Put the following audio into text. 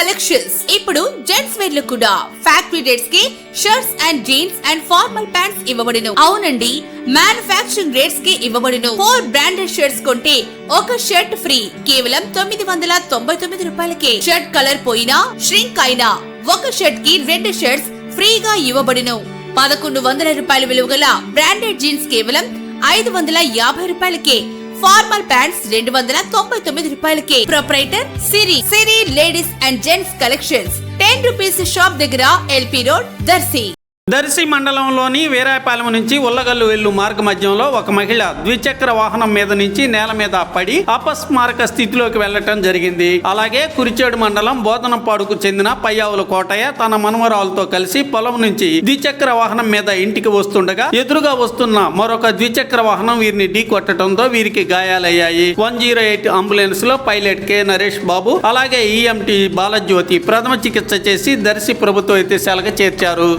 Collections ఇప్పుడు gents wear లో కూడా ఫ్యాక్టరీ రేట్స్ కి shirts and jeans and formal pants ఇవ్వబడును. అవునండి, మ్యానుఫ్యాక్చరింగ్ రేట్స్ కి ఇవ్వబడును. 4 బ్రాండెడ్ షర్ట్స్ కొంటే ఒక షర్ట్ ఫ్రీ కేవలం 999 రూపాయలకే. షర్ట్ కలర్ పోయినా ష్రింక్ అయినా ఒక షర్ట్ కి 2 షర్ట్స్ ఫ్రీగా ఇవ్వబడును. 1100 రూపాయల విలువ గల బ్రాండెడ్ జీన్స్ కేవలం 550 రూపాయలకే. ఫార్మల్ ప్యాంట్స్ 299 రూపాయలకే. Proprietor Siri ladies and gents collections 10 rupees shop దగ్గర ఎల్పీ రోడ్ దర్శి. దర్శి మండలంలోని వీరాయపాలెం నుంచి ఉల్లగల్లు వెళ్ళు మార్గ మధ్యంలో ఒక మహిళ ద్విచక్ర వాహనం మీద నుంచి నేల మీద పడి అపస్మారక స్థితిలోకి వెళ్లటం జరిగింది. అలాగే కురిచేడు మండలం బోధనంపాడుకు చెందిన పయ్యావుల కోటయ్య తన మనవరాలతో కలిసి పొలం నుంచి ద్విచక్ర వాహనం మీద ఇంటికి వస్తుండగా ఎదురుగా వస్తున్న మరొక ద్విచక్ర వాహనం వీరిని ఢీ కొట్టడంతో వీరికి గాయాలయ్యాయి. 108 అంబులెన్స్ లో పైలట్ కె నరేష్ బాబు అలాగే ఈఎంటీ బాలజ్యోతి ప్రథమ చికిత్స చేసి దర్శి ప్రభుత్వ వైద్యశాలకు చేర్చారు.